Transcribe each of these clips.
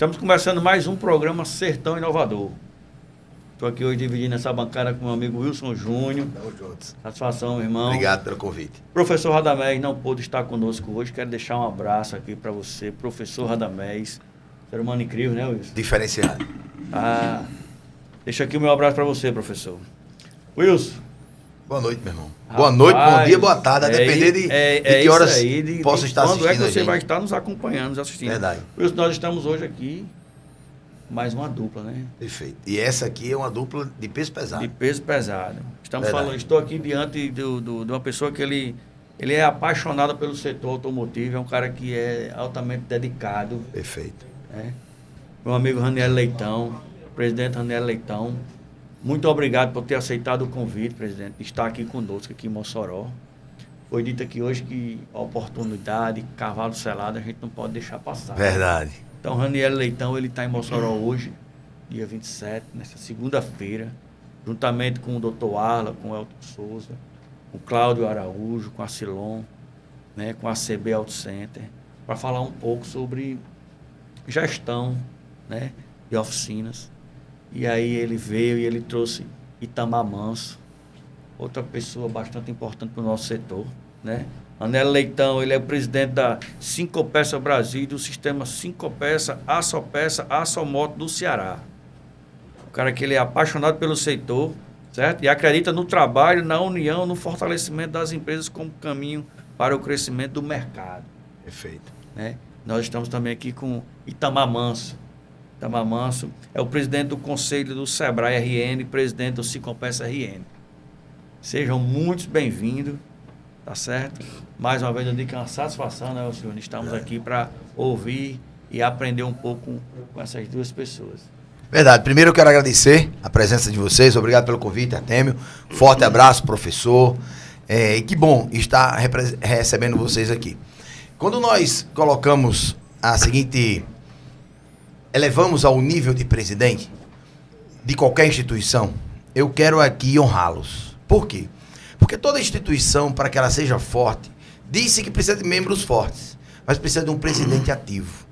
Estamos começando mais um programa Sertão Inovador. Estou aqui hoje dividindo essa bancada com o meu amigo Wilson Júnior. Estamos juntos. Satisfação, meu irmão. Obrigado pelo convite. Professor Radamés não pôde estar conosco hoje. Quero deixar um abraço aqui para você, professor Radamés. Ser humano incrível, né, Wilson? Diferenciado. Deixa aqui o meu abraço para você, professor. Wilson. Boa noite, meu irmão. Rapaz, boa noite, bom dia, boa tarde, a depender de que horas posso estar assistindo. Quando é que você a gente. vai estar nos acompanhando, nos assistindo. Verdade. Wilson, nós estamos hoje aqui, mais uma dupla, né? Perfeito. E essa aqui é uma dupla de peso pesado. De peso pesado. Verdade. Estou aqui diante de uma pessoa que ele é apaixonado pelo setor automotivo, é um cara que é altamente dedicado. Perfeito. Né? Meu amigo Raniel Leitão, presidente Raniel Leitão, muito obrigado por ter aceitado o convite, presidente, de estar aqui conosco, aqui em Mossoró. Foi dito aqui hoje que a oportunidade, cavalo selado, a gente não pode deixar passar. Verdade. Então, Raniel Leitão, ele está em Mossoró hoje, dia 27, nessa segunda-feira, juntamente com o Dr. Arla, com o Elton Souza, com o Cláudio Araújo, com a Silon, né, com a CB Auto Center, para falar um pouco sobre gestão, né, de oficinas. E aí ele veio e ele trouxe Itamar Manso, outra pessoa bastante importante para o nosso setor, né? Raniel Leitão, ele é o presidente da Sincopeça Brasil, do sistema Sincopeça, Açopeça, Açomoto do Ceará. O cara que ele é apaixonado pelo setor, certo? E acredita no trabalho, na união, no fortalecimento das empresas como caminho para o crescimento do mercado. Perfeito. Né? Nós estamos também aqui com Itamar Manso. Itamar Manso é o presidente do Conselho do Sebrae RN, presidente do Sincopeça RN. Sejam muito bem-vindos, tá certo? Mais uma vez eu digo que é uma satisfação, né, senhor? Estamos aqui para ouvir e aprender um pouco com essas duas pessoas. Verdade. Primeiro eu quero agradecer a presença de vocês. Obrigado pelo convite, Artêmio. Forte abraço, professor. E que bom estar recebendo vocês aqui. Quando nós colocamos a seguinte... elevamos ao nível de presidente de qualquer instituição, eu quero aqui honrá-los. Por quê? Porque toda instituição, para que ela seja forte, disse que precisa de membros fortes, mas precisa de um presidente ativo.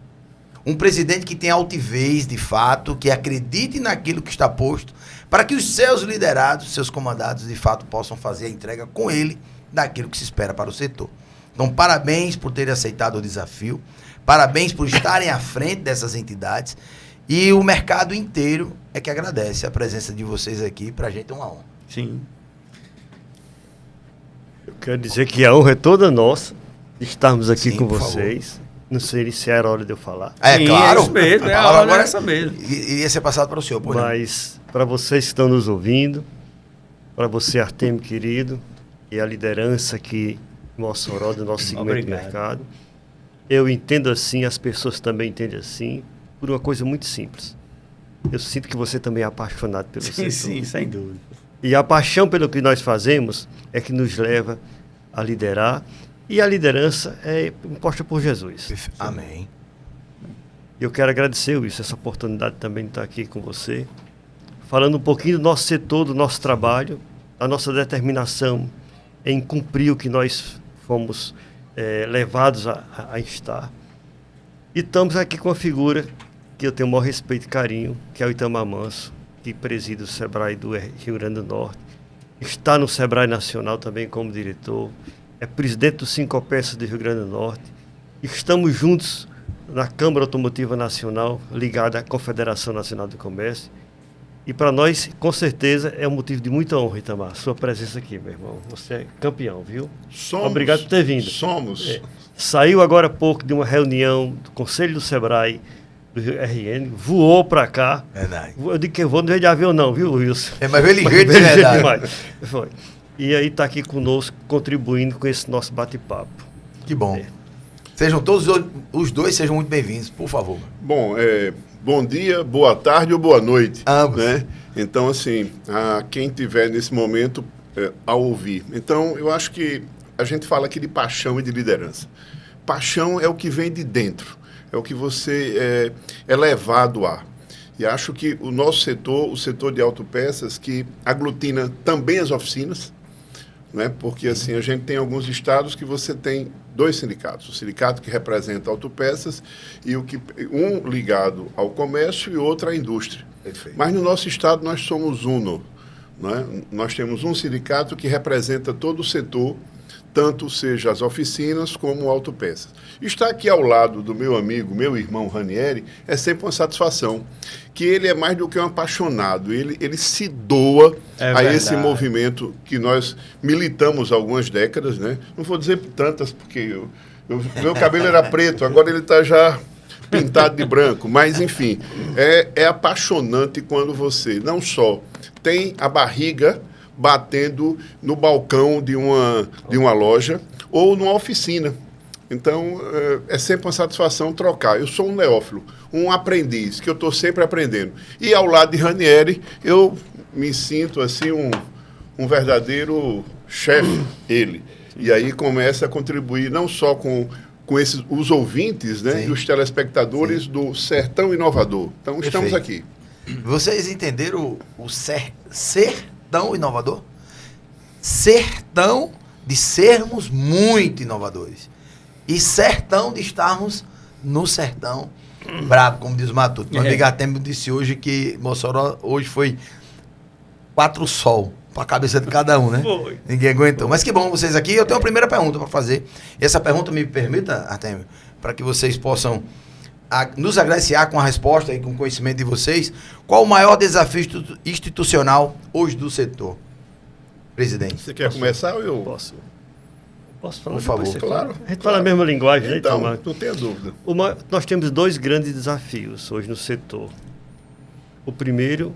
Um presidente que tenha altivez, de fato, que acredite naquilo que está posto, para que os seus liderados, seus comandados, de fato, possam fazer a entrega com ele daquilo que se espera para o setor. Então, parabéns por terem aceitado o desafio, parabéns por estarem à frente dessas entidades, e o mercado inteiro é que agradece a presença de vocês aqui. Para a gente é uma honra. Sim. Eu quero dizer que a honra é toda nossa de estarmos aqui. Sim, com por vocês. favor. Não sei se era hora de eu falar. É Sim, claro. É isso mesmo, A palavra agora essa mesmo. iria ser passado para o senhor. Mas para vocês que estão nos ouvindo, para você, Artêmio querido, e a liderança aqui em Mossoró do nosso segmento de mercado, eu entendo assim, as pessoas também entendem assim, por uma coisa muito simples. Eu sinto que você também é apaixonado pelo setor. Sim, sem dúvida. E a paixão pelo que nós fazemos é que nos leva a liderar. E a liderança é imposta por Jesus. Amém. Eu quero agradecer, Wilson, essa oportunidade também de estar aqui com você, falando um pouquinho do nosso setor, do nosso trabalho, a nossa determinação em cumprir o que nós fomos levados a estar. E estamos aqui com uma figura que eu tenho o maior respeito e carinho, que é o Itamar Manso, que preside o Sebrae do Rio Grande do Norte. Está no Sebrae Nacional também como diretor. É presidente do Sincopeça do Rio Grande do Norte. Estamos juntos na Câmara Automotiva Nacional, ligada à Confederação Nacional do Comércio. E para nós, com certeza, é um motivo de muita honra, Itamar, sua presença aqui, meu irmão. Você é campeão, viu? Obrigado por ter vindo. Saiu agora há pouco de uma reunião do Conselho do Sebrae do RN, voou para cá. Verdade. Eu digo que eu vou no meio de avião não, viu, Wilson? Mas veio ligeiro de verdade. Demais. Foi. E aí está aqui conosco, contribuindo com esse nosso bate-papo. Que bom. Sejam todos os dois, sejam muito bem-vindos, por favor. Bom, bom dia, boa tarde ou boa noite. Ambos. Né? Então, assim, a quem tiver nesse momento a ouvir. Então, eu acho que a gente fala aqui de paixão e de liderança. Paixão é o que vem de dentro, é o que você é levado a. E acho que o nosso setor, o setor de autopeças, que aglutina também as oficinas, né? Porque assim, a gente tem alguns estados que você tem 2 sindicatos, o sindicato que representa autopeças e um ligado ao comércio e outro à indústria. Perfeito. Mas no nosso estado nós somos uno, né? Nós temos um sindicato que representa todo o setor, tanto seja as oficinas como autopeças. Estar aqui ao lado do meu amigo, meu irmão Ranieri, é sempre uma satisfação, que ele é mais do que um apaixonado, ele se doa a esse movimento que nós militamos há algumas décadas, né? Não vou dizer tantas, porque meu cabelo era preto, agora ele está já pintado de branco, mas enfim, é apaixonante quando você não só tem a barriga batendo no balcão de uma loja ou numa oficina. Então, é sempre uma satisfação trocar. Eu sou um neófilo, um aprendiz, que eu estou sempre aprendendo. E ao lado de Ranieri, eu me sinto assim um verdadeiro chefe, ele. E aí começa a contribuir não só com os ouvintes, né, e os telespectadores do Sertão Inovador. Então, estamos aqui. Vocês entenderam o sertão inovador? Sertão de sermos muito inovadores. E sertão de estarmos no sertão brabo, como diz o Matuto. Meu amigo Artemio disse hoje que Mossoró hoje foi 4 sol para a cabeça de cada um, né? Foi. Ninguém aguentou. Mas que bom vocês aqui. Eu tenho a primeira pergunta para fazer. Essa pergunta me permita, Artemio, para que vocês possam nos agraciar com a resposta e com o conhecimento de vocês. Qual o maior desafio institucional hoje do setor? Presidente. Você quer começar ou eu? Posso falar? Por favor. Depois você Claro. fala? A gente fala a mesma linguagem, né? Então, Itamar? não tenha dúvida. Nós temos 2 grandes desafios hoje no setor. O primeiro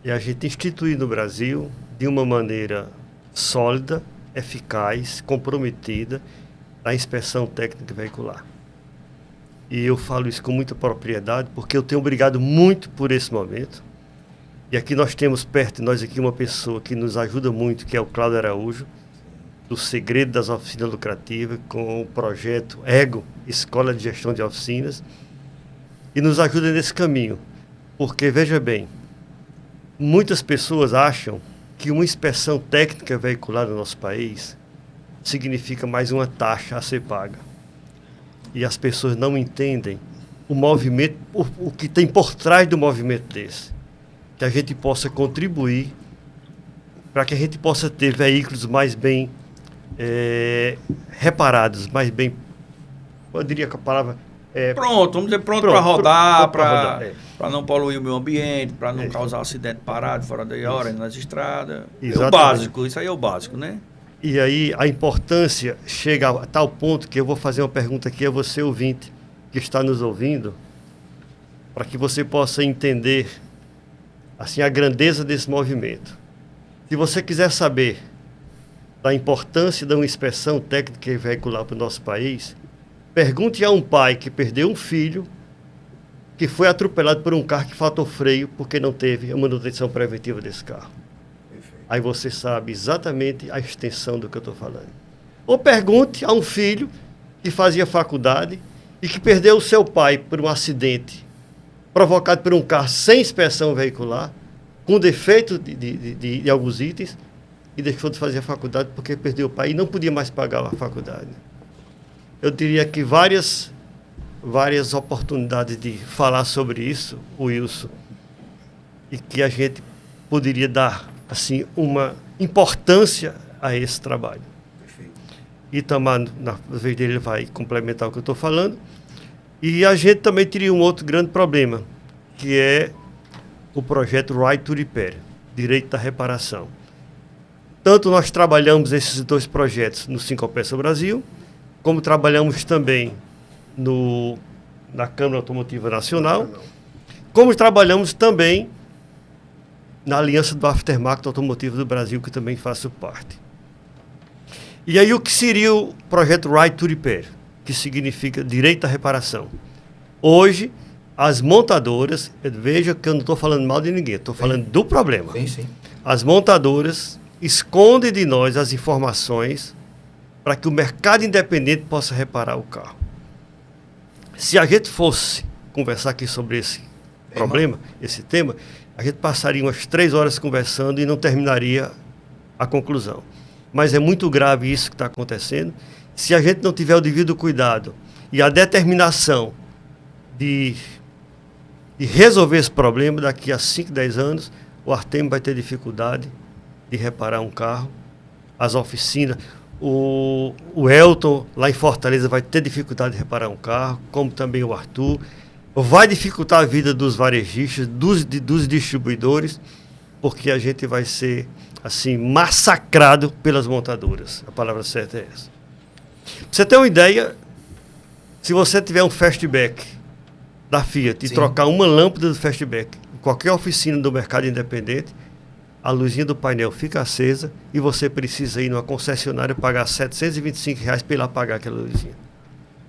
é a gente instituir no Brasil, de uma maneira sólida, eficaz, comprometida, a inspeção técnica veicular. E eu falo isso com muita propriedade, porque eu tenho brigado muito por esse momento. E aqui nós temos perto de nós aqui uma pessoa que nos ajuda muito, que é o Cláudio Araújo, do Segredo das Oficinas Lucrativas, com o projeto EGO, Escola de Gestão de Oficinas, e nos ajuda nesse caminho. Porque, veja bem, muitas pessoas acham que uma inspeção técnica veicular no nosso país significa mais uma taxa a ser paga. E as pessoas não entendem o movimento, o que tem por trás do movimento desse. Que a gente possa contribuir para que a gente possa ter veículos mais bem reparados, mais bem, eu diria que a palavra... Pronto, vamos dizer, pronto para rodar, para não poluir o meio ambiente, para não causar acidente parado fora da hora nas estradas. Exatamente. É o básico, isso aí é o básico, né? E aí a importância chega a tal ponto que eu vou fazer uma pergunta aqui a você, ouvinte, que está nos ouvindo, para que você possa entender assim, a grandeza desse movimento. Se você quiser saber da importância de uma inspeção técnica e veicular para o nosso país, pergunte a um pai que perdeu um filho que foi atropelado por um carro que faltou freio porque não teve a manutenção preventiva desse carro. Aí você sabe exatamente a extensão do que eu estou falando. Ou pergunte a um filho que fazia faculdade e que perdeu o seu pai por um acidente provocado por um carro sem inspeção veicular, com defeito de alguns itens, e deixou de fazer a faculdade porque perdeu o pai e não podia mais pagar a faculdade. Eu diria que várias oportunidades de falar sobre isso, Wilson, e que a gente poderia dar assim, uma importância a esse trabalho. Perfeito. Itamar, na vez dele, ele vai complementar o que eu estou falando. E a gente também teria um outro grande problema, que é o projeto Right to Repair, Direito da Reparação. Tanto nós trabalhamos esses 2 projetos no Sincopeça Brasil, como trabalhamos também na Câmara Automotiva Nacional, como trabalhamos também na Aliança do Aftermarket Automotivo do Brasil, que também faço parte. E aí o que seria o projeto Right to Repair, que significa direito à reparação? Hoje, as montadoras, veja que eu não estou falando mal de ninguém, estou falando do problema. Sim. As montadoras escondem de nós as informações para que o mercado independente possa reparar o carro. Se a gente fosse conversar aqui sobre esse problema, esse tema, a gente passaria umas 3 horas conversando e não terminaria a conclusão. mas é muito grave isso que está acontecendo. Se a gente não tiver o devido cuidado e a determinação de resolver esse problema, daqui a 5, 10 anos, o Artemio vai ter dificuldade de reparar um carro, as oficinas, o Elton, lá em Fortaleza, vai ter dificuldade de reparar um carro, como também o Arthur. Vai dificultar a vida dos varejistas, dos distribuidores, porque a gente vai ser, assim, massacrado pelas montadoras. A palavra certa é essa. Pra você ter uma ideia, se você tiver um Fastback da Fiat e trocar uma lâmpada do Fastback em qualquer oficina do mercado independente, a luzinha do painel fica acesa e você precisa ir numa concessionária e pagar R$725 para ir lá apagar aquela luzinha.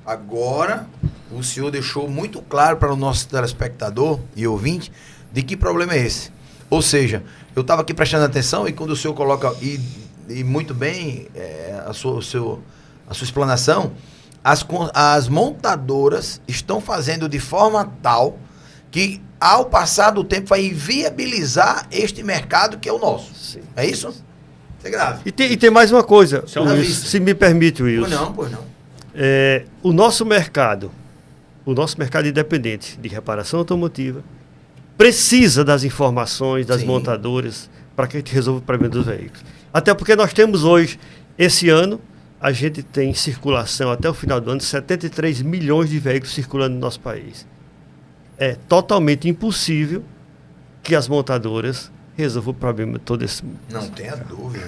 Agora, o senhor deixou muito claro para o nosso telespectador e ouvinte de que problema é esse. Ou seja, eu estava aqui prestando atenção e quando o senhor coloca, e muito bem a sua explanação, as montadoras estão fazendo de forma tal que, ao passar do tempo, vai inviabilizar este mercado que é o nosso. Sim. É isso? Isso é grave. E tem mais uma coisa, Wilson, se me permite, Wilson. Pois não. O nosso mercado independente de reparação automotiva precisa das informações das montadoras para que a gente resolva o problema dos veículos. Até porque nós temos hoje, esse ano, a gente tem em circulação até o final do ano 73 milhões de veículos circulando no nosso país. É totalmente impossível que as montadoras resolvam o problema todo esse... Não tenha dúvida.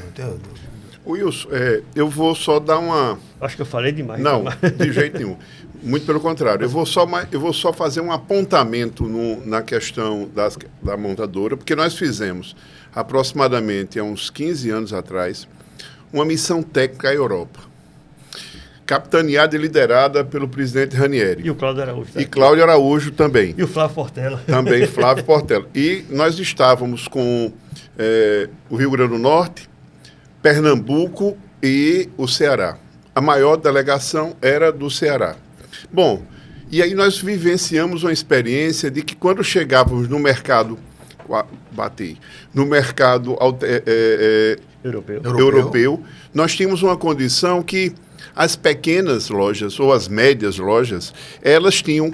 Wilson, eu vou só dar uma... Acho que eu falei demais. Não, de jeito nenhum. Muito pelo contrário. Eu vou só fazer um apontamento na questão da montadora, porque nós fizemos, aproximadamente há uns 15 anos atrás, uma missão técnica à Europa, capitaneada e liderada pelo presidente Ranieri. E o Cláudio Araújo. E Cláudio Araújo também. E o Flávio Portela. Também Flávio Portela. E nós estávamos com o Rio Grande do Norte, Pernambuco e o Ceará. A maior delegação era do Ceará. Bom, e aí nós vivenciamos uma experiência de que quando chegávamos no mercado, no mercado europeu, nós tínhamos uma condição que as pequenas lojas ou as médias lojas, elas tinham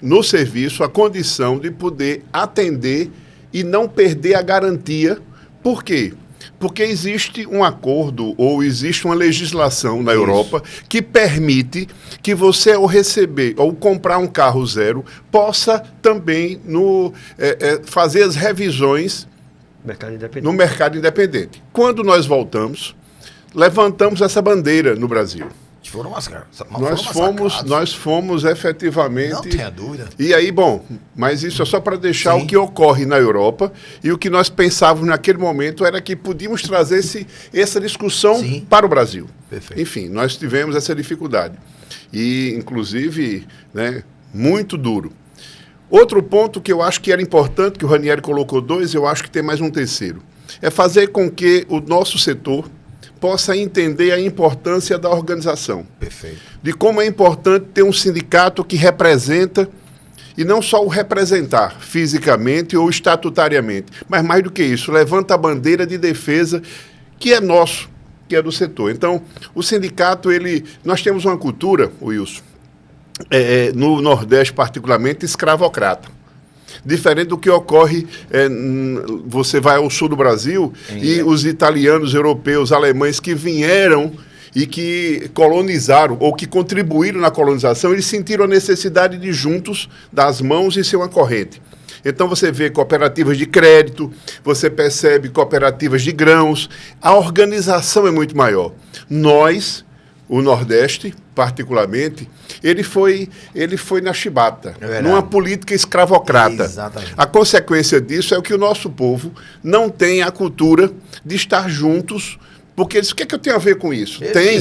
no serviço a condição de poder atender e não perder a garantia. Por quê? Porque existe um acordo ou existe uma legislação na Europa que permite que você, ao receber ou comprar um carro zero, possa também fazer as revisões no mercado independente. Quando nós voltamos, levantamos essa bandeira no Brasil. Nós fomos efetivamente... Não tenha dúvida. E aí, bom, mas isso é só para deixar o que ocorre na Europa, e o que nós pensávamos naquele momento era que podíamos trazer essa discussão para o Brasil. Perfeito. Enfim, nós tivemos essa dificuldade. E, inclusive, muito duro. Outro ponto que eu acho que era importante, que o Ranieri colocou 2, eu acho que tem mais um terceiro. É fazer com que o nosso setor possa entender a importância da organização. Perfeito. De como é importante ter um sindicato que representa, e não só o representar fisicamente ou estatutariamente, mas mais do que isso, levanta a bandeira de defesa que é nosso, que é do setor. Então, o sindicato, nós temos uma cultura, Wilson, no Nordeste particularmente, escravocrata. Diferente do que ocorre, você vai ao sul do Brasil e os italianos, europeus, alemães que vieram e que colonizaram ou que contribuíram na colonização, eles sentiram a necessidade de juntos dar as mãos e ser uma corrente. Então você vê cooperativas de crédito, você percebe cooperativas de grãos, a organização é muito maior. Nós, o Nordeste, particularmente, ele foi na chibata, numa política escravocrata. Exatamente. A consequência disso é que o nosso povo não tem a cultura de estar juntos, porque eles, o que é que eu tenho a ver com isso? Tem.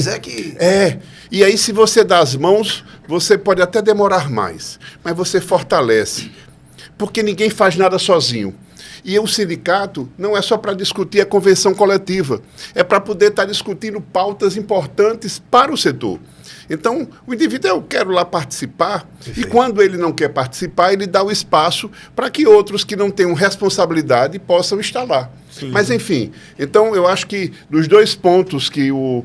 E aí, se você dá as mãos, você pode até demorar mais, mas você fortalece, porque ninguém faz nada sozinho. E o sindicato não é só para discutir a convenção coletiva, é para poder estar discutindo pautas importantes para o setor. Então, o indivíduo, eu quero lá participar, Perfeito. e quando ele não quer participar, ele dá o espaço para que outros que não tenham responsabilidade possam estar lá. Sim. Mas, enfim, então eu acho que dos 2 pontos que o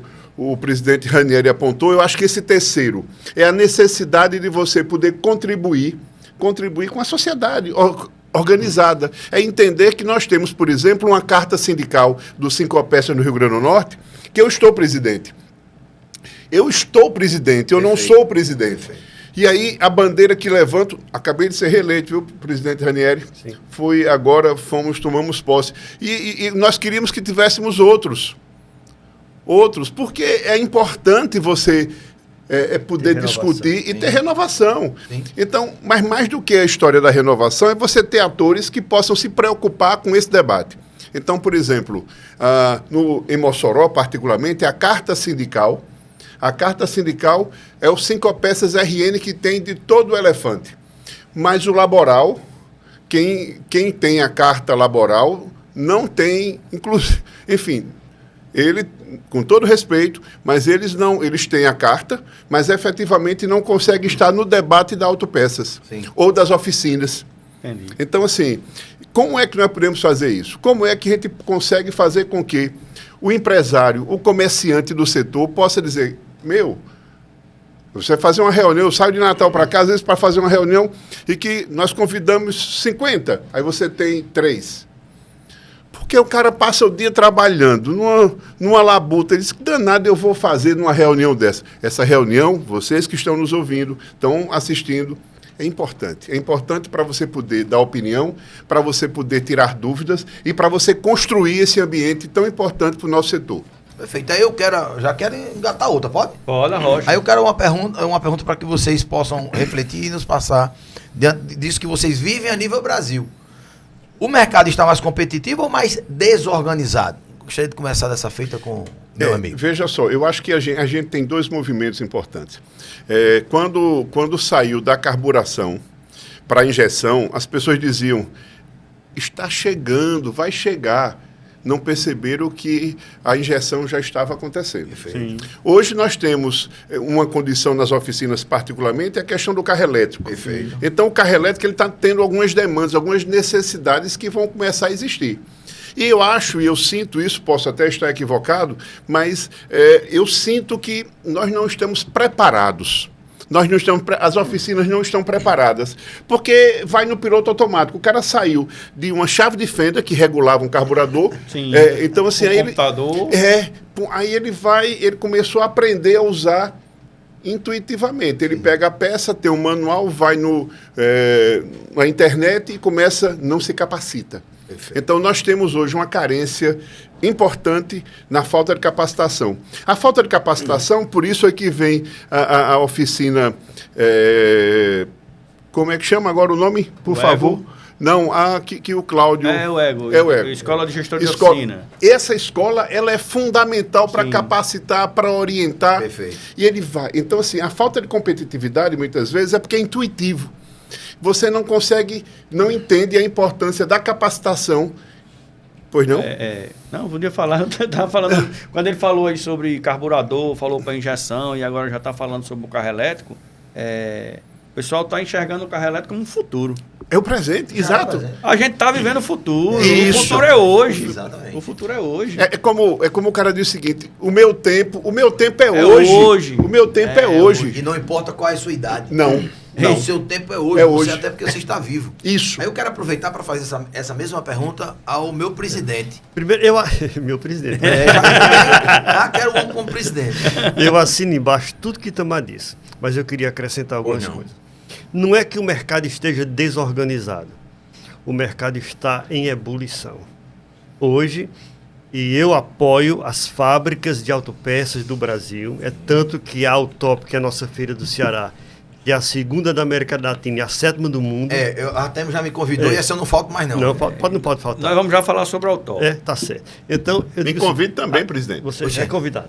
presidente Ranieri apontou, eu acho que esse terceiro é a necessidade de você poder contribuir com a sociedade organizada. É entender que nós temos, por exemplo, uma carta sindical do Sincopécia no Rio Grande do Norte, que eu estou presidente. Eu estou presidente, eu não sou presidente. E aí, a bandeira que levanto, acabei de ser reeleito, viu, presidente Ranieri? Sim. Foi agora, tomamos posse. E nós queríamos que tivéssemos outros, porque é importante você poder discutir e ter renovação. Sim. Então, mas mais do que a história da renovação, é você ter atores que possam se preocupar com esse debate. Então, por exemplo, em Mossoró, particularmente, a carta sindical é o Sincopécias RN que tem de todo o elefante. Mas o laboral, quem tem a carta laboral, não tem, inclusive, enfim, ele, com todo respeito, mas eles têm a carta, mas efetivamente não conseguem estar no debate da autopeças. Sim. Ou das oficinas. Entendi. Então, assim, como é que nós podemos fazer isso? Como é que a gente consegue fazer com que o empresário, o comerciante do setor possa dizer, você fazer uma reunião, eu saio de Natal para cá, às vezes para fazer uma reunião, e que nós convidamos 50, aí você tem 3. Porque o cara passa o dia trabalhando numa labuta, ele diz, que danado eu vou fazer numa reunião dessa? Essa reunião, vocês que estão nos ouvindo, estão assistindo, é importante. É importante para você poder dar opinião, para você poder tirar dúvidas e para você construir esse ambiente tão importante para o nosso setor. Perfeito. Aí já quero engatar outra, pode? Pode, Rocha. Aí eu quero uma pergunta para que vocês possam refletir e nos passar diante disso que vocês vivem a nível Brasil. O mercado está mais competitivo ou mais desorganizado? Gostaria de começar dessa feita com meu amigo. Veja só, eu acho que a gente tem 2 movimentos importantes. Quando saiu da carburação para a injeção, as pessoas diziam, está chegando, vai chegar. Não perceberam que a injeção já estava acontecendo. Sim. Hoje nós temos uma condição nas oficinas, particularmente, a questão do carro elétrico. Perfeito. Então, o carro elétrico está tendo algumas demandas, algumas necessidades que vão começar a existir. E eu acho, e eu sinto isso, posso até estar equivocado, mas eu sinto que nós não estamos preparados. As oficinas não estão preparadas, porque vai no piloto automático. O cara saiu de uma chave de fenda que regulava um carburador. Sim. Então, assim, aí computador. ele começou a aprender a usar intuitivamente. Ele pega a peça, tem um manual, vai na internet e não se capacita. Perfeito. Então, nós temos hoje uma carência importante na falta de capacitação. A falta de capacitação, por isso é que vem a oficina... como é que chama agora o nome? Por favor. Ego. Não, que o Cláudio... É o Ego. Escola de Gestor de Oficina. Essa escola, ela é fundamental para capacitar, para orientar. Perfeito. E ele vai. Então, assim, a falta de competitividade, muitas vezes, é porque é intuitivo. Você não entende a importância da capacitação. Pois não? Não, podia falar, eu estava falando, quando ele falou aí sobre carburador, falou para injeção e agora já está falando sobre o carro elétrico, o pessoal está enxergando o carro elétrico como um futuro. É o presente, exato. A gente está vivendo o futuro, Isso. o futuro é hoje. Exatamente. O futuro é hoje. É como o cara diz o seguinte, o meu tempo é hoje. hoje. O meu tempo é hoje. E não importa qual é a sua idade. Não. O seu tempo é hoje. É hoje. Até porque você está vivo. Isso. Aí eu quero aproveitar para fazer essa mesma pergunta ao meu presidente. Primeiro, meu presidente. Já quero um como presidente. Eu assino embaixo tudo que Itamar disse, mas eu queria acrescentar algumas coisas. Não é que o mercado esteja desorganizado. O mercado está em ebulição. Hoje, e eu apoio as fábricas de autopeças do Brasil, é tanto que a Autop, que é a nossa feira do Ceará, que é a 2ª da América Latina e a 7ª do mundo. A Temo já me convidou e essa eu não falto mais não. Não pode faltar. Nós vamos já falar sobre a Autóp. Tá certo. Então, eu Me digo convide também, presidente. Você já é convidado.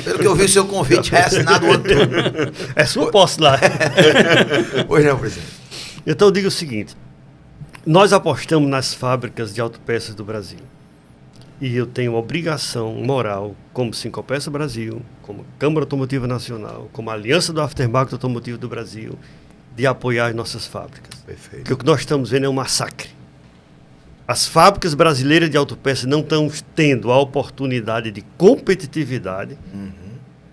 Pelo que eu vi, o seu convite já é assinado o ano todo. É sua posse lá. Pois não, presidente. Então eu digo o seguinte, nós apostamos nas fábricas de autopeças do Brasil. E eu tenho obrigação moral, como Sincopeça Brasil, como Câmara Automotiva Nacional, como Aliança do Aftermarket Automotivo do Brasil, de apoiar as nossas fábricas. Perfeito. Porque o que nós estamos vendo é um massacre. As fábricas brasileiras de autopeças não estão tendo a oportunidade de competitividade.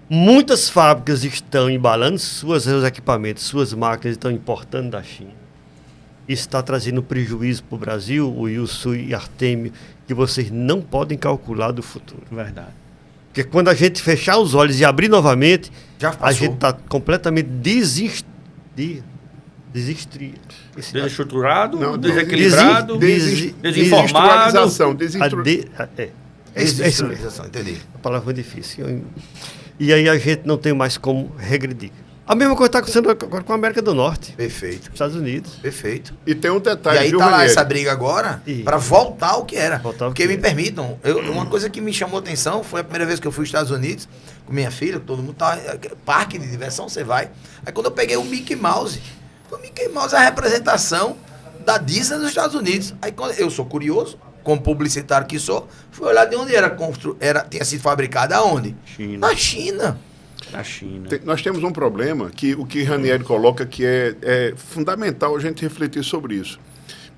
Muitas fábricas estão embalando seus equipamentos, suas máquinas, estão importando da China. Isso está trazendo prejuízo para o Brasil, o Yusul e Artemio, que vocês não podem calcular do futuro. Verdade. Porque quando a gente fechar os olhos e abrir novamente, Já a passou. gente está completamente Desestruturado, Não, desequilibrado, desinformado. É isso mesmo. Desindustrialização, entendi. A palavra foi difícil. E aí a gente não tem mais como regredir. A mesma coisa está acontecendo agora com a América do Norte, Perfeito. Estados Unidos. Perfeito. E tem um E detalhe, aí viu, tá lá Ranieri? essa briga agora Isso. para voltar ao que era. Voltar ao Porque que me era. permitam, uma coisa que me chamou atenção foi a primeira vez que eu fui aos Estados Unidos com minha filha, todo mundo tá parque de diversão, você vai. Aí quando eu peguei o Mickey Mouse é a representação da Disney nos Estados Unidos. Aí quando eu sou curioso, como publicitário que sou, fui olhar de onde tinha sido fabricada aonde? China. Na China. Na China. Nós temos um problema que o que Ranieri coloca que é fundamental a gente refletir sobre isso.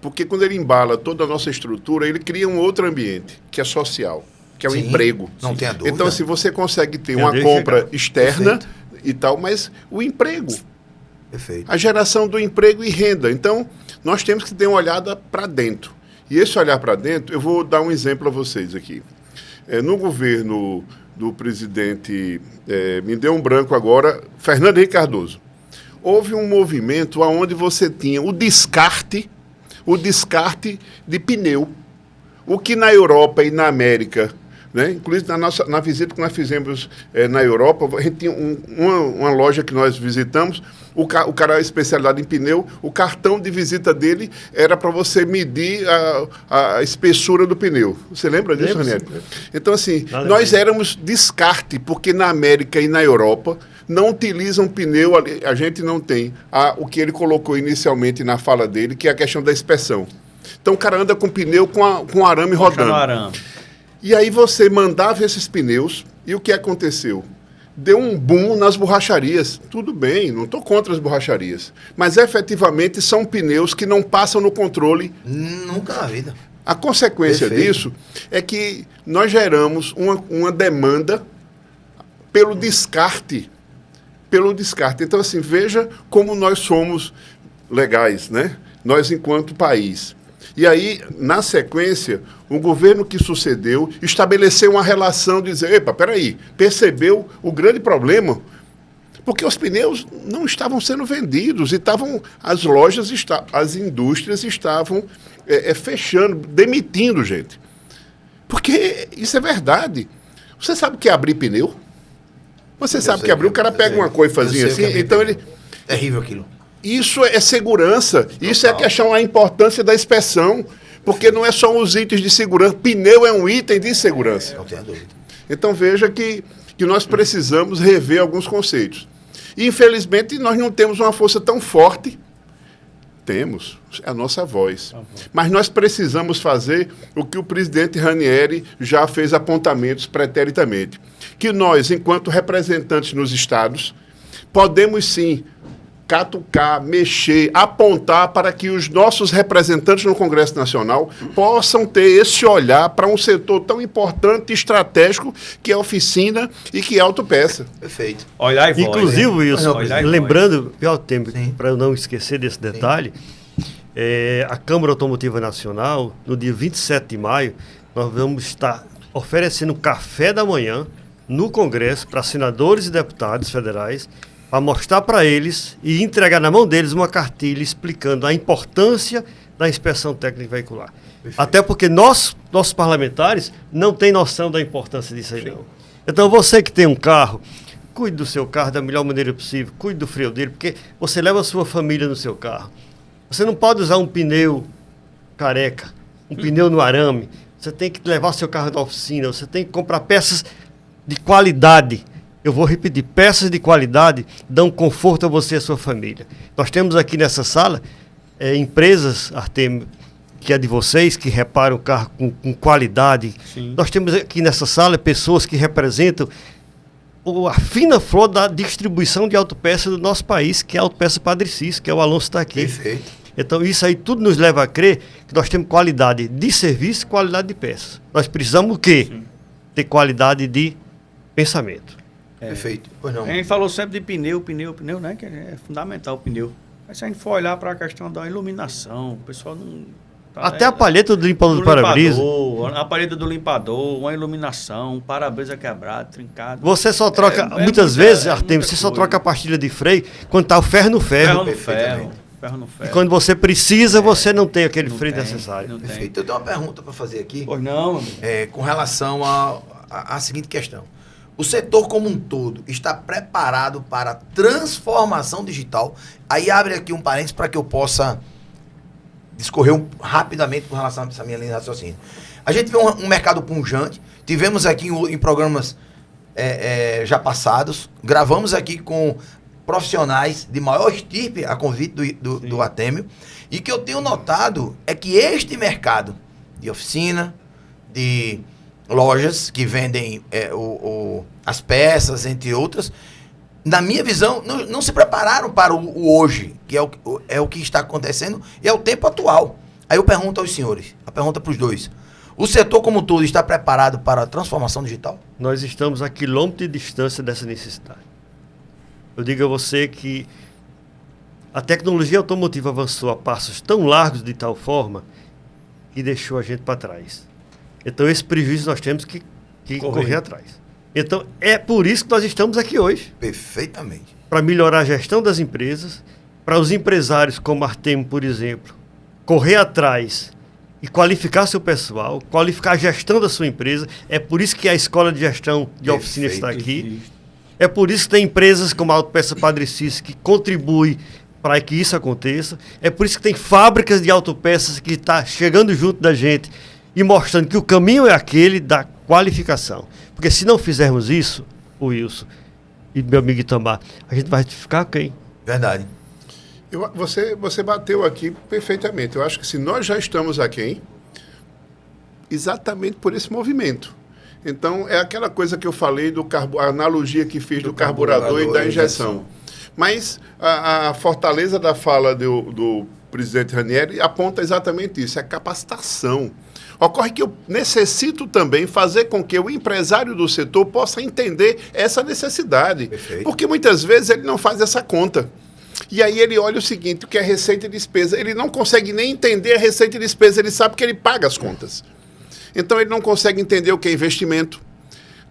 Porque quando ele embala toda a nossa estrutura, ele cria um outro ambiente, que é social, que é o Sim, emprego. não tenha dúvida. Então, se você consegue ter Eu uma deixo compra chegar. externa e tal, mas o emprego, Perfeito. a geração do emprego e renda. Então, nós temos que ter uma olhada para dentro. E esse olhar para dentro, eu vou dar um exemplo a vocês aqui. No governo do presidente, me deu um branco agora, Fernando Henrique Cardoso, houve um movimento onde você tinha o descarte de pneu. O que na Europa e na América, né? Inclusive na visita que nós fizemos na Europa, a gente tinha uma loja que nós visitamos, o cara especializado em pneu, o cartão de visita dele era para você medir a espessura do pneu. Você lembra disso, Ranieri? Então, assim, nós éramos descarte, porque na América e na Europa não utilizam pneu, a gente não tem o que ele colocou inicialmente na fala dele, que é a questão da inspeção. Então, o cara anda com pneu com arame rodando. No arame. E aí você mandava esses pneus, e o que aconteceu? Deu um boom nas borracharias. Tudo bem, não estou contra as borracharias. Mas, efetivamente, são pneus que não passam no controle. Nunca na vida. A consequência Perfeito. disso é que nós geramos uma demanda pelo descarte. Então, assim, veja como nós somos legais, né? Nós, enquanto país. E aí, na sequência, o governo que sucedeu estabeleceu uma relação de dizer, epa, peraí, percebeu o grande problema? Porque os pneus não estavam sendo vendidos e as lojas, as indústrias estavam fechando, demitindo gente. Porque isso é verdade. Você sabe o que é abrir pneu? Você sabe o que é abrir, o cara pega uma coifazinha assim, então ele... Terrível aquilo. Isso é segurança, isso é a questão, a importância da inspeção, porque não é só os itens de segurança, pneu é um item de segurança. Não tenha dúvida. Então veja que nós precisamos rever alguns conceitos. E, infelizmente, nós não temos uma força tão forte. Temos, é a nossa voz. Mas nós precisamos fazer o que o presidente Ranieri já fez apontamentos preteritamente. Que nós, enquanto representantes nos estados, podemos sim catucar, mexer, apontar para que os nossos representantes no Congresso Nacional possam ter esse olhar para um setor tão importante e estratégico que é a oficina e que é a autopeça. Perfeito. Olha aí, Inclusive, Wilson, Olha aí, lembrando, ao tempo, Sim. para eu não esquecer desse detalhe, a Câmara Automotiva Nacional, no dia 27 de maio, nós vamos estar oferecendo café da manhã no Congresso para senadores e deputados federais, para mostrar para eles e entregar na mão deles uma cartilha explicando a importância da inspeção técnica veicular. Perfeito. Até porque nossos parlamentares não têm noção da importância disso aí, não. Então, você que tem um carro, cuide do seu carro da melhor maneira possível, cuide do freio dele, porque você leva a sua família no seu carro. Você não pode usar um pneu careca, um pneu no arame. Você tem que levar seu carro da oficina, você tem que comprar peças de qualidade. Eu vou repetir, peças de qualidade dão conforto a você e a sua família. Nós temos aqui nessa sala empresas, Artemio, que é de vocês, que reparam o carro com qualidade. Sim. Nós temos aqui nessa sala pessoas que representam a fina flor da distribuição de autopeças do nosso país, que é a Autopeça Padre Cícero, que é o Alonso está aqui. Perfeito. Então isso aí tudo nos leva a crer que nós temos qualidade de serviço e qualidade de peças. Nós precisamos o quê? Sim. Ter qualidade de pensamento. Perfeito. Pois não. A gente falou sempre de pneu, né? Que é fundamental o pneu. Mas se a gente for olhar para a questão da iluminação, o pessoal não... Até a palheta do limpador do para-brisa. A palheta do limpador, uma iluminação, um para-brisa quebrado, trincado. Você só troca, muitas vezes, Artemio, você só troca a pastilha de freio quando está o ferro no ferro. Ferro no E ferro. quando você precisa, você não tem aquele Não freio tem, necessário. não tem. Perfeito. Eu tenho uma pergunta para fazer aqui. Pois não, amigo. Com relação à seguinte questão. O setor como um todo está preparado para a transformação digital? Aí abre aqui um parênteses para que eu possa discorrer rapidamente com relação a essa minha linha de raciocínio. A gente vê um mercado pujante, tivemos aqui em programas já passados, gravamos aqui com profissionais de maior estirpe a convite do Artemio, e que eu tenho notado é que este mercado de oficina, de lojas que vendem as peças, entre outras, na minha visão, não se prepararam para o hoje, que é o que está acontecendo, e é o tempo atual. Aí eu pergunto aos senhores, a pergunta para os dois. O setor como um todo está preparado para a transformação digital? Nós estamos a quilômetros de distância dessa necessidade. Eu digo a você que a tecnologia automotiva avançou a passos tão largos de tal forma que deixou a gente para trás. Então esse prejuízo nós temos que correr atrás. Então é por isso que nós estamos aqui hoje. Perfeitamente. Para melhorar a gestão das empresas, para os empresários como Artemio, por exemplo, correr atrás e qualificar seu pessoal, qualificar a gestão da sua empresa. É por isso que a Escola de Gestão de Oficina está aqui. É por isso que tem empresas como a Autopeça Padre Cícero que contribuem para que isso aconteça. É por isso que tem fábricas de autopeças que estão chegando junto da gente e mostrando que o caminho é aquele da qualificação. Porque se não fizermos isso, o Wilson e meu amigo Itamar, a gente vai ficar quem? Verdade. Você bateu aqui perfeitamente. Eu acho que se nós já estamos aqui, exatamente por esse movimento. Então, é aquela coisa que eu falei, a analogia que fiz do carburador e da injeção. Mas a fortaleza da fala do presidente Ranieri aponta exatamente isso, é a capacitação. Ocorre que eu necessito também fazer com que o empresário do setor possa entender essa necessidade. Perfeito. Porque muitas vezes ele não faz essa conta. E aí ele olha o seguinte, o que é receita e despesa. Ele não consegue nem entender a receita e despesa, ele sabe que ele paga as contas. Então ele não consegue entender o que é investimento.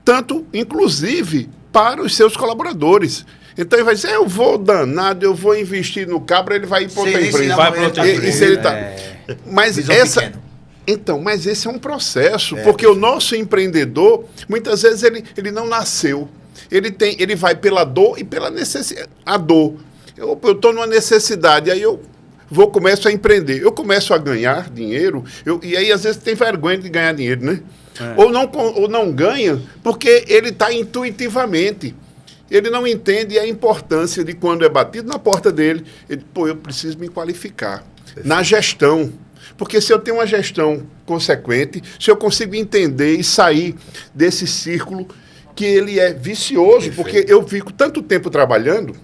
Tanto, inclusive, para os seus colaboradores. Então ele vai dizer, eu vou danado, eu vou investir no cabra, ele vai ir para outra empresa. Vai para outra empresa. E se ele tá... Mas Visão essa... pequena. Então, mas esse é um processo, porque o nosso empreendedor, muitas vezes ele não nasceu. Ele vai pela dor e pela necessidade. A dor. Eu estou numa necessidade, aí eu começo a empreender. Eu começo a ganhar dinheiro, e aí às vezes tem vergonha de ganhar dinheiro, né? Ou não ganha, porque ele está intuitivamente. Ele não entende a importância de quando é batido na porta dele, eu preciso me qualificar. Perfeito. Na gestão. Porque se eu tenho uma gestão consequente, se eu consigo entender e sair desse círculo que ele é vicioso, perfeito, porque eu fico tanto tempo trabalhando,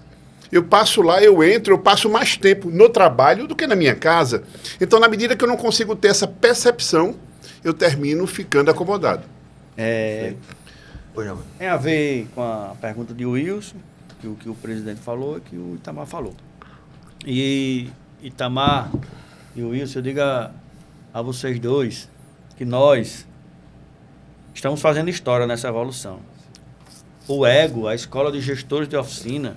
eu passo lá, eu passo mais tempo no trabalho do que na minha casa. Então, na medida que eu não consigo ter essa percepção, eu termino ficando acomodado. Tem a ver com a pergunta de Wilson, que o presidente falou e que o Itamar falou. E Itamar e o Wilson, eu digo a vocês dois que nós estamos fazendo história nessa evolução. O EGO, a Escola de Gestores de Oficina,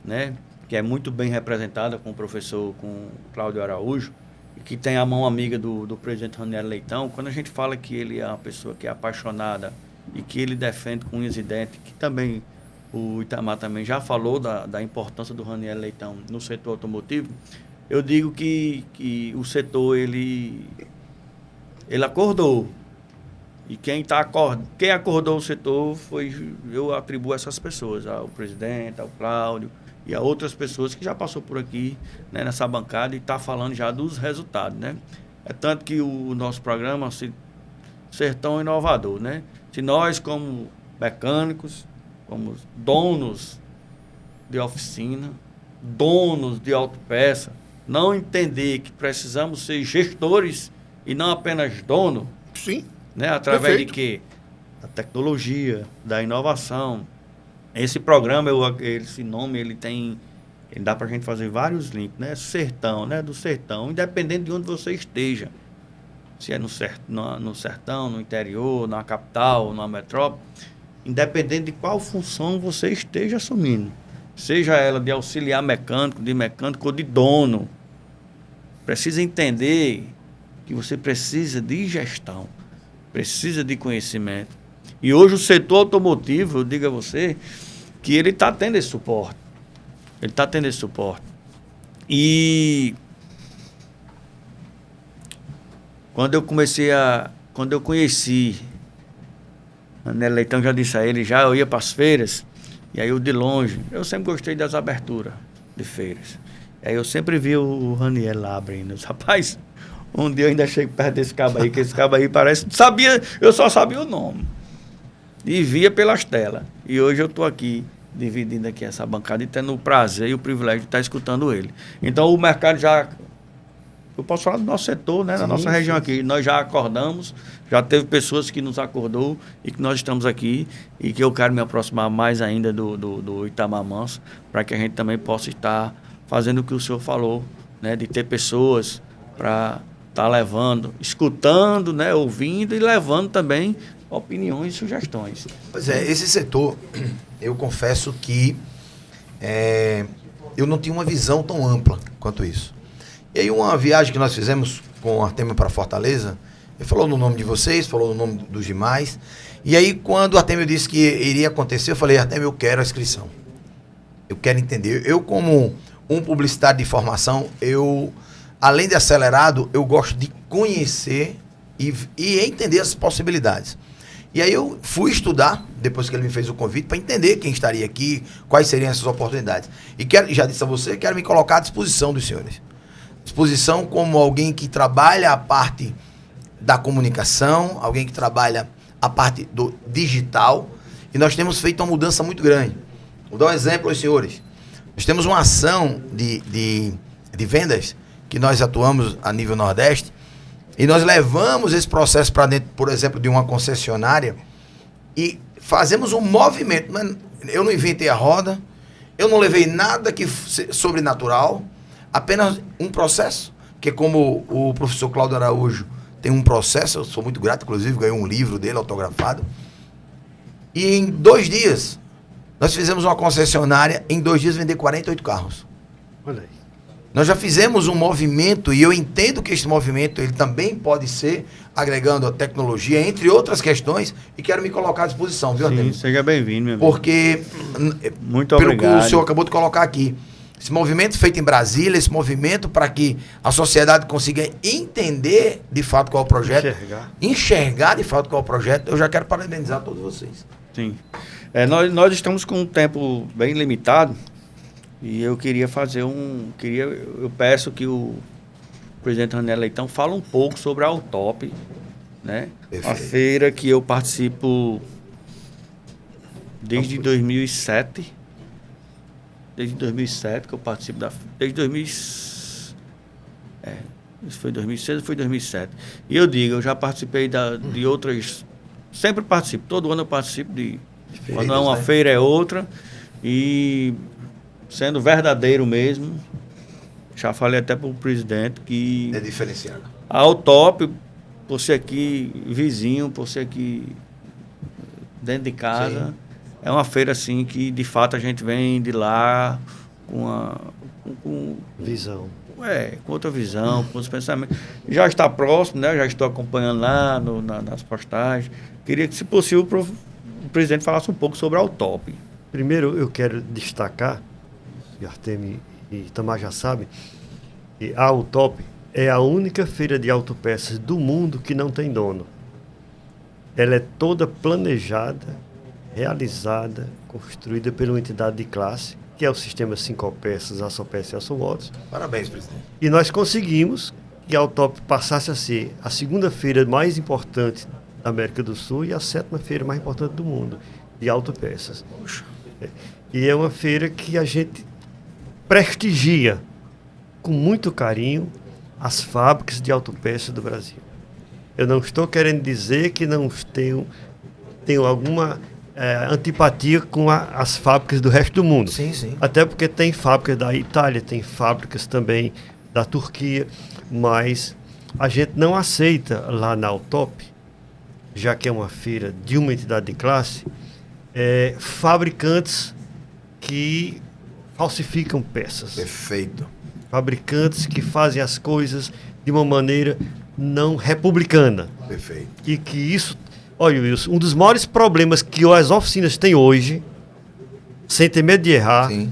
né, que é muito bem representada com o professor, com o Cláudio Araújo, e que tem a mão amiga do presidente Ranieri Leitão. Quando a gente fala que ele é uma pessoa que é apaixonada e que ele defende com unhas e dentes, que também o Itamar também já falou da importância do Ranieri Leitão no setor automotivo, eu digo que o setor, ele acordou. E quem acordou o setor eu atribuo a essas pessoas, ao presidente, ao Cláudio e a outras pessoas que já passou por aqui, né, nessa bancada e está falando já dos resultados, né? É tanto que o nosso programa Sertão Inovador, né? Se nós, como mecânicos, como donos de oficina, donos de autopeça, não entender que precisamos ser gestores e não apenas dono, Sim. né? Através Perfeito. de quê? Da tecnologia, da inovação. Esse programa, esse nome, ele dá pra gente fazer vários links, né? Sertão, né? Do sertão, independente de onde você esteja. Se é no sertão, no interior, na capital, na metrópole, independente de qual função você esteja assumindo. Seja ela de auxiliar mecânico ou de dono. Precisa entender que você precisa de gestão, precisa de conhecimento. E hoje o setor automotivo, eu digo a você, que ele está tendo esse suporte. Ele está tendo esse suporte. E quando eu conheci Raniel Leitão, já disse a ele, eu ia para as feiras, e aí eu de longe, eu sempre gostei das aberturas de feiras. E aí eu sempre vi o Raniel lá abrindo. Rapaz, um dia eu ainda chego perto desse cabo aí, que esse cabo aí parece... eu só sabia o nome. E via pelas telas. E hoje eu estou aqui, dividindo aqui essa bancada e tendo o prazer e o privilégio de estar escutando ele. Então o mercado já... Eu posso falar do nosso setor, né? Na nossa região aqui. Nós já acordamos, já teve pessoas que nos acordou e que nós estamos aqui e que eu quero me aproximar mais ainda do Itamar Manso para que a gente também possa estar fazendo o que o senhor falou, né? De ter pessoas para estar levando, escutando, né? Ouvindo e levando também opiniões e sugestões. Pois é, esse setor, eu confesso que eu não tinha uma visão tão ampla quanto isso. E aí uma viagem que nós fizemos com o Artemio para Fortaleza, ele falou no nome de vocês, falou no nome dos demais. E aí quando o Artemio disse que iria acontecer, eu falei, Artemio, eu quero a inscrição. Eu quero entender. Eu como um publicitário de formação, além de acelerado, eu gosto de conhecer e entender as possibilidades. E aí eu fui estudar, depois que ele me fez o convite, para entender quem estaria aqui, quais seriam essas oportunidades. E já disse a você, quero me colocar à disposição dos senhores. Disposição como alguém que trabalha a parte da comunicação, alguém que trabalha a parte do digital, e nós temos feito uma mudança muito grande. Vou dar um exemplo aos senhores. Nós temos uma ação de vendas, que nós atuamos a nível Nordeste, e nós levamos esse processo para dentro, por exemplo, de uma concessionária, e fazemos um movimento. Eu não inventei a roda, eu não levei nada sobrenatural, apenas um processo, que como o professor Cláudio Araújo tem um processo, eu sou muito grato, inclusive ganhei um livro dele autografado, e em 2 dias, nós fizemos uma concessionária, em 2 dias vender 48 carros. Olha aí. Nós já fizemos um movimento, e eu entendo que esse movimento ele também pode ser agregando a tecnologia, entre outras questões, e quero me colocar à disposição, viu, Artemio? Sim, seja bem-vindo, meu amigo. Porque, muito pelo obrigado. que o senhor acabou de colocar aqui, esse movimento feito em Brasília, esse movimento para que a sociedade consiga entender de fato qual é o projeto, enxergar de fato qual é o projeto, eu já quero parabenizar todos vocês. Sim. Nós estamos com um tempo bem limitado e eu queria eu peço que o presidente Raniel Leitão fale um pouco sobre a Autop, né? Perfeito. A feira que eu participo desde 2007. Desde 2007 que eu participo desde 2000, isso foi 2006 ou foi 2007. E eu digo, eu já participei de outras, sempre participo, todo ano eu participo quando é uma feira é outra, e sendo verdadeiro mesmo, já falei até para o presidente que É diferenciado. a Autop, por ser aqui vizinho, por ser aqui dentro de casa, sim, é uma feira assim que de fato a gente vem de lá com visão. Com outra visão, com outros pensamentos. Já está próximo, né? Já estou acompanhando lá nas postagens. Queria que, se possível, o presidente falasse um pouco sobre a Autop. Primeiro eu quero destacar, e Artemio e Itamar já sabem, que a Autop é a única feira de autopeças do mundo que não tem dono. Ela é toda planejada, realizada, construída por uma entidade de classe, que é o sistema 5 peças, Açopeças e Açomotos. Parabéns, presidente. E nós conseguimos que a Autópolis passasse a ser a segunda feira mais importante da América do Sul e a 7ª feira mais importante do mundo de autopeças. E é uma feira que a gente prestigia com muito carinho as fábricas de autopeças do Brasil. Eu não estou querendo dizer que não tenho alguma antipatia com as fábricas do resto do mundo. Sim, sim. Até porque tem fábricas da Itália, tem fábricas também da Turquia, mas a gente não aceita lá na Autop, já que é uma feira de uma entidade de classe, fabricantes que falsificam peças. Perfeito. Fabricantes que fazem as coisas de uma maneira não republicana. Perfeito. E que isso... Olha, Wilson, um dos maiores problemas que as oficinas têm hoje, sem ter medo de errar, Sim.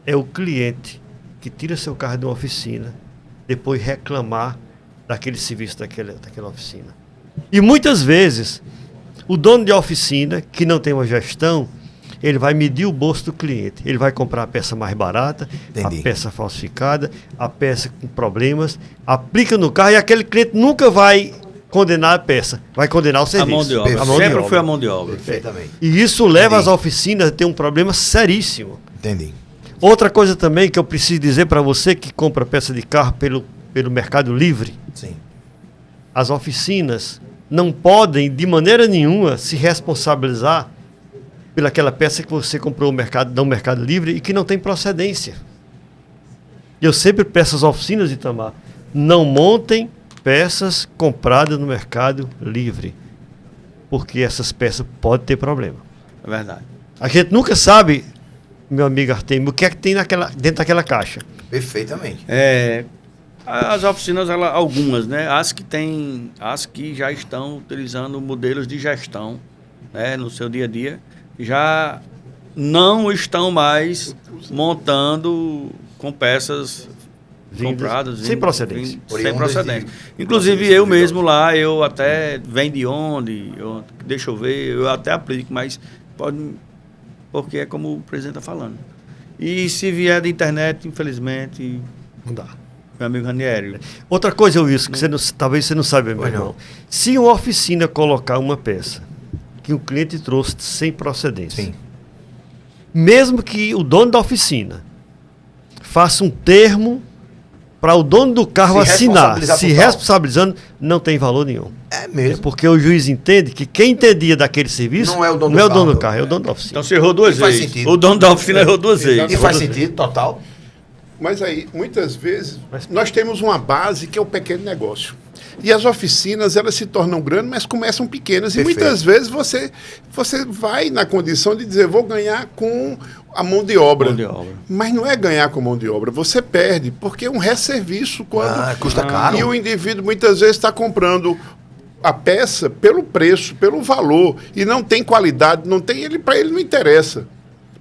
é o cliente que tira seu carro de uma oficina, depois reclamar daquele serviço daquela oficina. E muitas vezes, o dono de oficina, que não tem uma gestão, ele vai medir o bolso do cliente. Ele vai comprar a peça mais barata, Entendi. a peça falsificada, a peça com problemas, aplica no carro e aquele cliente nunca vai condenar a peça, vai condenar o serviço. A mão de obra. Perfeito. Sempre obra. foi a mão de obra. Perfeitamente. E isso leva Entendi. as oficinas a ter um problema seríssimo. Entendi. Outra coisa também que eu preciso dizer para você que compra peça de carro pelo Mercado Livre, Sim. as oficinas não podem, de maneira nenhuma, se responsabilizar pelaquela peça que você comprou no Mercado Livre e que não tem procedência. Eu sempre peço às oficinas de Itamar, não montem peças compradas no Mercado Livre, porque essas peças podem ter problema. É verdade. A gente nunca sabe, meu amigo Artemio, o que é que tem dentro daquela caixa. Perfeitamente. As oficinas, algumas, né? As que já estão utilizando modelos de gestão, né, no seu dia a dia, já não estão mais montando com peças compradas sem procedência. sem procedência. de Inclusive procedência eu duvidosa. mesmo lá, eu até vem de onde, deixa eu ver, eu até aplico, mas pode, porque é como o presidente está falando. E se vier da internet, infelizmente, Não dá. meu amigo Ranieri, Outra coisa, Wilson, que talvez você não saiba, meu Pois não. irmão. Se uma oficina colocar uma peça que o cliente trouxe sem procedência, Sim. mesmo que o dono da oficina faça um termo para o dono do carro Se assinar, responsabilizar se total. responsabilizando, não tem valor nenhum. É É mesmo. porque o juiz entende que quem entendia daquele serviço Não é o dono não é do o dono do carro. carro, é o dono da oficina. então você errou duas E faz vezes. sentido. O dono da oficina errou duas Exato. vezes. E faz sentido, total. Mas aí, muitas vezes, nós temos uma base que é o pequeno negócio. E as oficinas, elas se tornam grandes, mas começam pequenas. Perfeito. E muitas vezes você vai na condição de dizer, vou ganhar com a mão de obra. Mão de obra. Mas não é ganhar com mão de obra, você perde, porque é um resserviço quando... Custa caro. E o indivíduo muitas vezes está comprando a peça pelo preço, pelo valor, e não tem qualidade, para ele não interessa.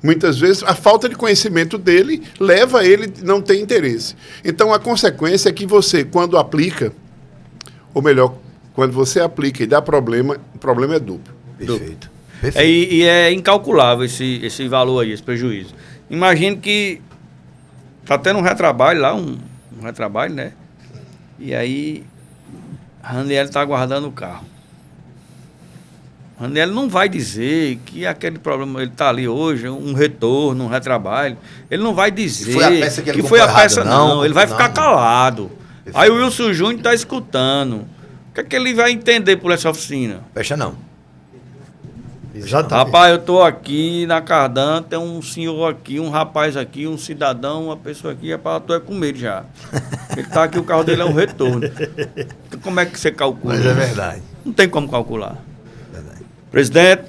Muitas vezes a falta de conhecimento dele leva a ele a não ter interesse. Então a consequência é que você, quando aplica, ou melhor, quando você aplica e dá problema, o problema é duplo. Perfeito. É, Perfeito. e é incalculável esse valor aí, esse prejuízo. Imagine que tá tendo um retrabalho lá, um retrabalho, né? E aí, a Ranieri está aguardando o carro. A Ranieri não vai dizer que aquele problema, ele está ali hoje, um retorno, um retrabalho. Ele não vai dizer foi a peça que ele foi a comprou peça, errado, não. Ele vai não. ficar calado. Perfeito. Aí o Wilson Júnior está escutando. O que é que ele vai entender por essa oficina? Fecha não. Exatamente. Rapaz, eu tô aqui na Cardan, tem um senhor aqui, um rapaz aqui, um cidadão, uma pessoa aqui, rapaz, eu tô com medo já. Ele tá aqui, o carro dele é um retorno. Então, como é que você calcula? Mas é verdade. Não tem como calcular. Verdade. Presidente,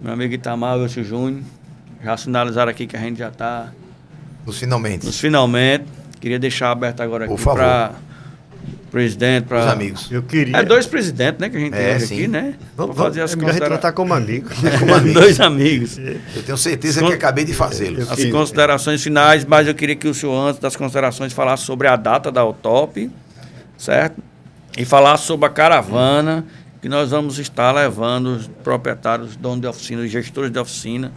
meu amigo Itamar, Wilson Júnior, já sinalizaram aqui que a gente já tá Nos finalmente. nos finalmente. Queria deixar aberto agora Por aqui favor. para presidente, Os para amigos. Eu queria. É dois presidentes, né, que a gente tem hoje sim. aqui, né? Vamos Pra fazer as é melhor a gente considera- tratar como amigo. Como amigos. Dois amigos. Eu tenho certeza que acabei de fazê-los. As considerações finais, mas eu queria que o senhor, antes das considerações, falasse sobre a data da Autop, certo? E falasse sobre a caravana que nós vamos estar levando os proprietários, donos de oficina, os gestores de oficina,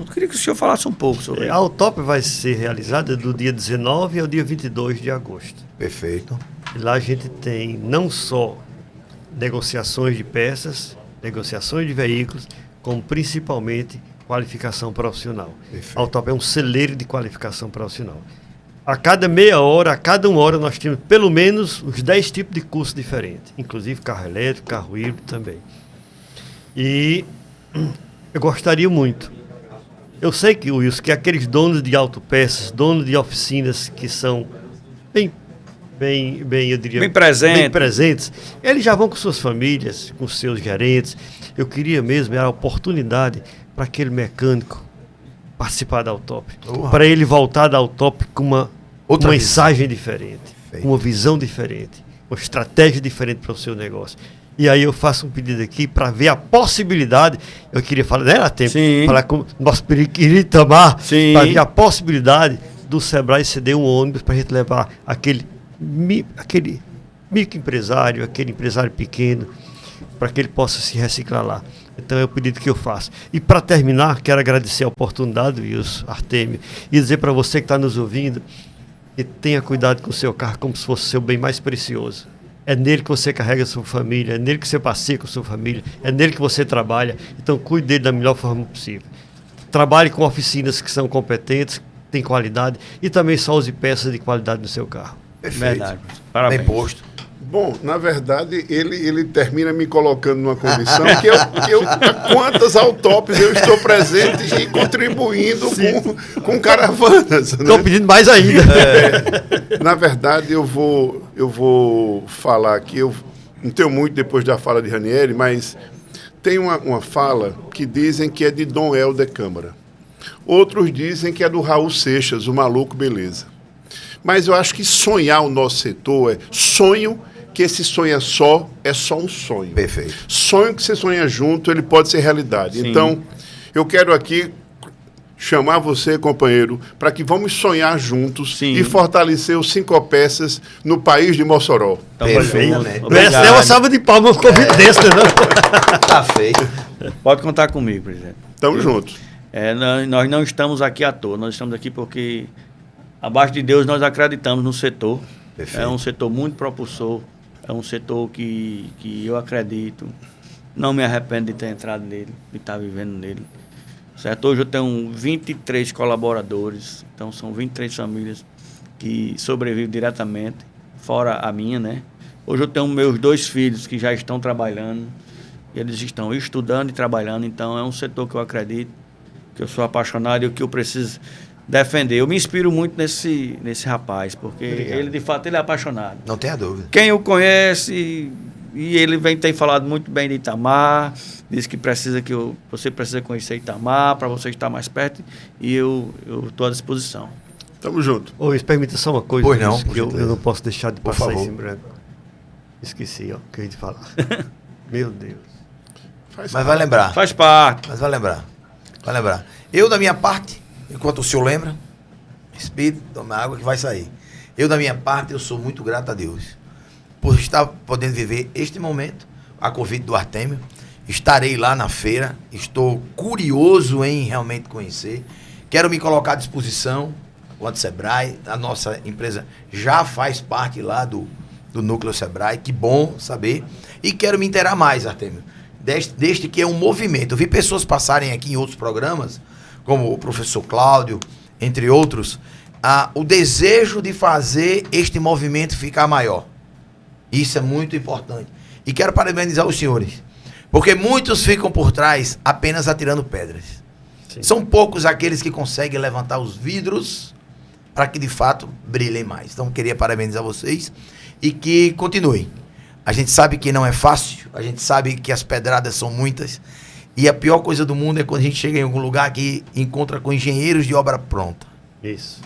Eu queria que o senhor falasse um pouco sobre A isso. autópsia vai ser realizada do dia 19 ao dia 22 de agosto. Perfeito. E lá a gente tem não só negociações de peças, negociações de veículos, como principalmente qualificação profissional. Perfeito. A autópsia é um celeiro de qualificação profissional. A cada meia hora, a cada uma hora, nós temos pelo menos uns 10 tipos de cursos diferentes, inclusive carro elétrico, carro híbrido também. E eu gostaria muito. Eu sei que, Wilson, que aqueles donos de autopeças, donos de oficinas que são eu diria, Bem presente. bem presentes, eles já vão com suas famílias, com seus gerentes. Eu queria mesmo era a oportunidade para aquele mecânico participar da autópsia, para ele voltar da autópsia com uma Outra mensagem diferente, Perfeito. uma visão diferente, uma estratégia diferente para o seu negócio. E aí eu faço um pedido aqui para ver a possibilidade, eu queria falar, né, tempo, Sim. falar com o nosso querido Itamar, Sim. para ver a possibilidade do Sebrae ceder um ônibus para a gente levar aquele microempresário, aquele empresário pequeno, para que ele possa se reciclar lá. Então é o pedido que eu faço. E para terminar, quero agradecer a oportunidade, Wilson, Artêmio, e dizer para você que está nos ouvindo, que tenha cuidado com o seu carro como se fosse o seu bem mais precioso. É nele que você carrega a sua família, é nele que você passeia com a sua família, é nele que você trabalha. Então cuide dele da melhor forma possível. Trabalhe com oficinas que são competentes, têm qualidade, e também só use peças de qualidade no seu carro. Perfeito. Verdade. Parabéns. Bem posto. Bom, na verdade, ele termina me colocando numa condição que quantas autópsias eu estou presente e contribuindo com caravanas. Estou Né? pedindo mais ainda. Na verdade, eu vou falar aqui, eu não tenho muito depois da fala de Ranieri, mas tem uma fala que dizem que é de Dom Helder Câmara. Outros dizem que é do Raul Seixas, o Maluco Beleza. Mas eu acho que sonhar o nosso setor é sonho, que esse sonho é só um sonho. Perfeito. Sonho que você sonha junto, ele pode ser realidade. Sim. Então, eu quero aqui chamar você, companheiro, para que vamos sonhar juntos Sim. e fortalecer os 5 peças no país de Mossoró. Então, Perfeitamente. Merece até uma salva de palmas um convite desse, né? Tá feito. Pode contar comigo, presidente. Tamo juntos. Nós não estamos aqui à toa, nós estamos aqui porque, abaixo de Deus, nós acreditamos no setor. Perfeito. É um setor muito propulsor, é um setor que eu acredito, não me arrependo de ter entrado nele, de estar vivendo nele. Certo? Hoje eu tenho 23 colaboradores, então são 23 famílias que sobrevivem diretamente, fora a minha, né? Hoje eu tenho meus 2 filhos que já estão trabalhando, eles estão estudando e trabalhando, então é um setor que eu acredito, que eu sou apaixonado e o que eu preciso defender. Eu me inspiro muito nesse rapaz, porque ele, de fato, ele é apaixonado. Não tenha dúvida. Quem o conhece, e ele tem falado muito bem de Itamar, diz que você precisa conhecer Itamar para você estar mais perto, e eu estou à disposição. Tamo junto. Ô, Luiz, permita só uma coisa, Pois não, Luiz, por que eu gentileza. não posso deixar de Por passar favor. isso em branco. Esqueci, ó, o que eu ia te falar. Meu Deus. Faz Mas vai lembrar. Faz parte. Mas vai lembrar. Vai lembrar. Eu, da minha parte, enquanto o senhor lembra, espírito, toma água que vai sair. Eu, da minha parte, eu sou muito grato a Deus por estar podendo viver este momento, a convite do Artêmio. Estarei lá na feira, estou curioso em realmente conhecer. Quero me colocar à disposição, o Sebrae, a nossa empresa já faz parte lá do Núcleo Sebrae, que bom saber. E quero me inteirar mais, Artêmio, deste que é um movimento. Eu vi pessoas passarem aqui em outros programas, como o professor Cláudio, entre outros, o desejo de fazer este movimento ficar maior. Isso é muito importante. E quero parabenizar os senhores, porque muitos ficam por trás apenas atirando pedras. Sim. São poucos aqueles que conseguem levantar os vidros para que de fato brilhem mais. Então queria parabenizar vocês e que continuem. A gente sabe que não é fácil, a gente sabe que as pedradas são muitas, e a pior coisa do mundo é quando a gente chega em algum lugar que encontra com engenheiros de obra pronta. Isso.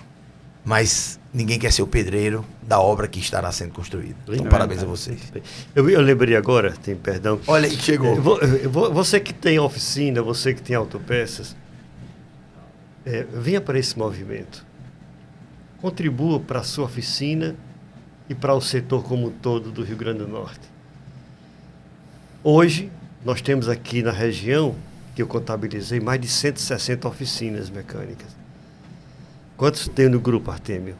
Mas ninguém quer ser o pedreiro da obra que estará sendo construída. Então, Lindo. parabéns a vocês. Eu lembrei agora, tem perdão. Olha aí que chegou. Você que tem oficina, você que tem autopeças, venha para esse movimento. Contribua para a sua oficina e para o setor como um todo do Rio Grande do Norte. Hoje, nós temos aqui na região que eu contabilizei, mais de 160 oficinas mecânicas. Quantos tem no grupo, Artêmio?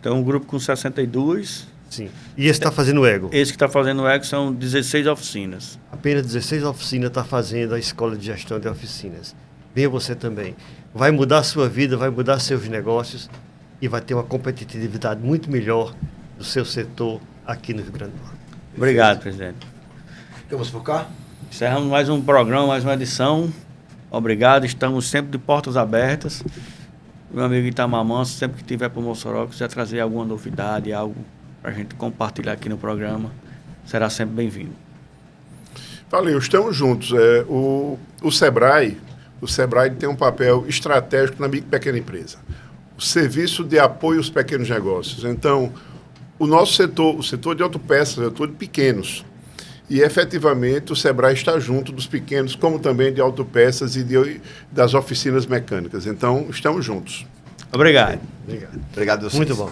Então, um grupo com 62. Sim. E esse está fazendo o ego? Esse que está fazendo o EGO são 16 oficinas. Apenas 16 oficinas está fazendo a Escola de Gestão de Oficinas. Venha você também. Vai mudar a sua vida, vai mudar seus negócios e vai ter uma competitividade muito melhor do seu setor aqui no Rio Grande do Norte. Obrigado, presidente. Vamos focar? Encerramos mais um programa, mais uma edição. Obrigado, estamos sempre de portas abertas. Meu amigo Itamar Manso, sempre que tiver para o Mossoró, quiser trazer alguma novidade, algo para a gente compartilhar aqui no programa, será sempre bem-vindo. Valeu, estamos juntos. O Sebrae tem um papel estratégico na micro e pequena empresa. O serviço de apoio aos pequenos negócios. Então, o nosso setor, o setor de autopeças, é o setor de pequenos. E, efetivamente, o Sebrae está junto dos pequenos, como também de autopeças e das oficinas mecânicas. Então, estamos juntos. Obrigado. Obrigado. Obrigado a vocês. Muito bom.